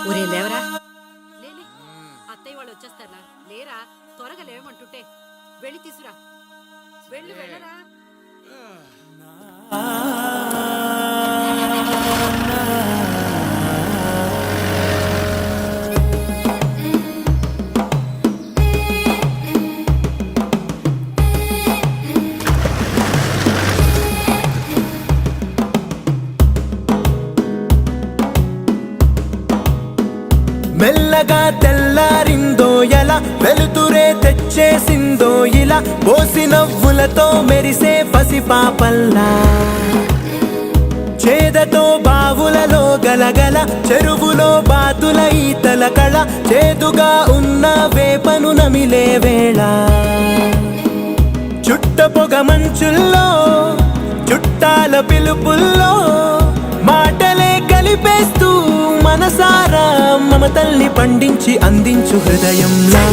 ఒరే లేవరా, లేలే, అత్తయ్య వాళ్ళు వచ్చేస్తారా? లేరా, త్వరగా లేవమంటుంటే. వెళ్ళి తీసురా, వెళ్ళరా. మెల్లగా తెల్లారిందో ఎలా, వెలుతురే తెచ్చేసిందో ఇలా, పోసి నవ్వులతో మెరిసే పసిపాపల్లా, చేదతో బావులలో గలగల, చెరువులో బాతుల ఈతల కళ, చేదుగా ఉన్న వేపను నమిలే వేళ, చుట్ట పొగ మంచుల్లో చుట్టాల పిలుపుల్లో మాటలే కలిపేస్తూ మనసారా మమతల్ని పండించి అందించు హృదయంలా.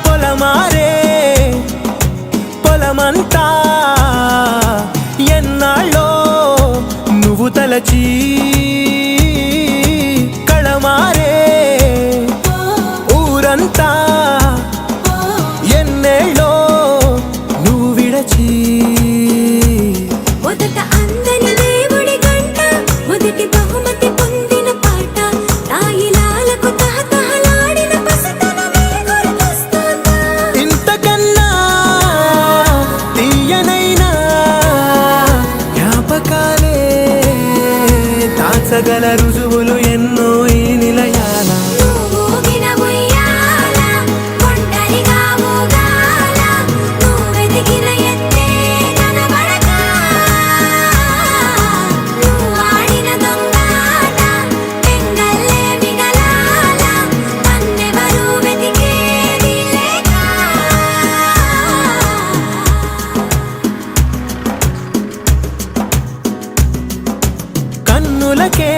పొలమారే పొలమంతా ఎన్నాళ్ళో నువ్వు తలచి, కళమారే ఊరంతా ఎన్నేళ్ళో నువ్వు విడచి. మొదట అందని దేవుడి గంట, మొదటి బహుమతి పొందిన పాట, తాయిలాలకు తహతహలాడిన పసితనమే గుర్తొస్తుందా? ఇంతకన్నా తీయనైనా జ్ఞాపకాలే దాచగల రుజువులు ఎన్నో ఈ నిలయాల. కన్నులకే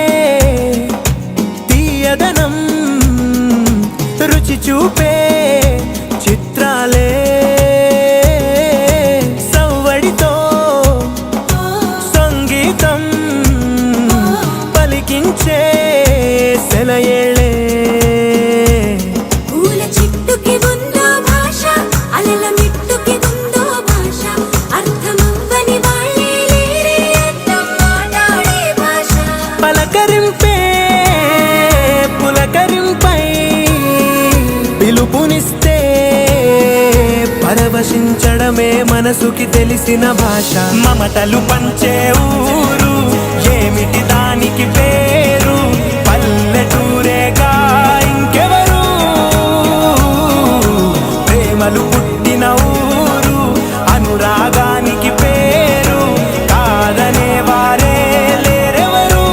తీయదనం రుచి చూపే చిత్రాలే, సవ్వడితో సంగీతం పలికించే సెలయేళే. పూల చెట్టుకి ఉందో భాష, అలల మిట్టుకి ఉందో భాష, అర్థమవ్వని వాళ్ళే లేరే అర్థం మాట్లాడే భాష. పలకరింపే పులకరింపై పిలుపునిస్తే పరవశించడమే మనసుకి తెలిసిన భాష. మమతలు పంచే ఊరు ఏమిటి దానికి పేరు, పల్లెటూరేగా ఇంకెవరు, ప్రేమలు పుట్టిన ఊరు అనురాగానికి పేరు, కాదనే వారే లేరెవరు.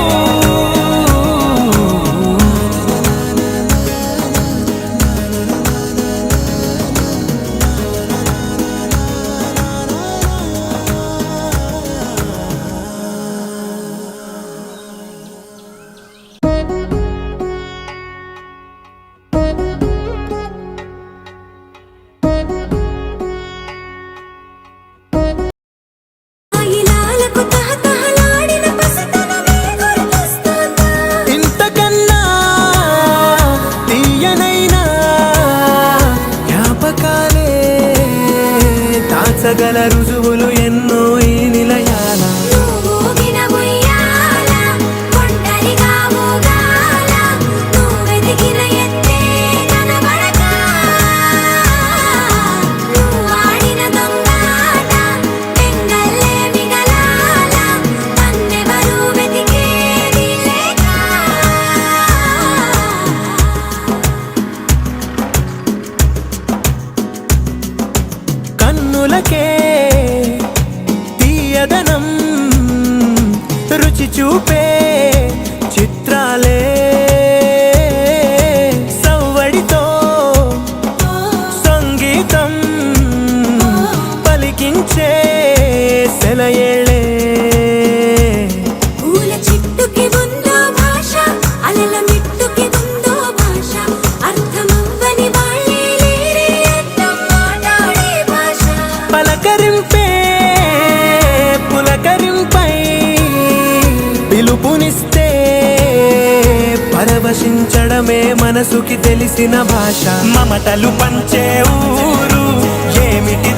తాయిలాలకు తహతహలాడిన పసితనమే గుర్తొస్తుందా? ఇంతకన్నా తీయనైనా జ్ఞాపకాలే దాచగల రుజువులు ఎన్నో ఈ నిలయాల. ఊగిన ఉయ్యాల, ఒంటరిగా ఊగాల, నువ్వెదిగిన ఎత్తే కనబడక, నువ్వాడిన దొంగాట, పెంగల్లే మిగలాల, కనులకే తీయదనం రుచి చూపే చిత్రాలే సవ్వడితో సంగీతం పలికించే సెలయేళే పూల చెట్టుకి ఉందో భాష అలల మిట్టుకి ఉందో భాష అర్థమవ్వని వాళ్ళే లేరే అర్థం మాట్లాడే భాష పలకరింపే పులకరింపై పిలుపునిస్తే పరవశించడమే మనసుకి తెలిసిన భాష మమతలు పంచే ఊరు ఏమిటి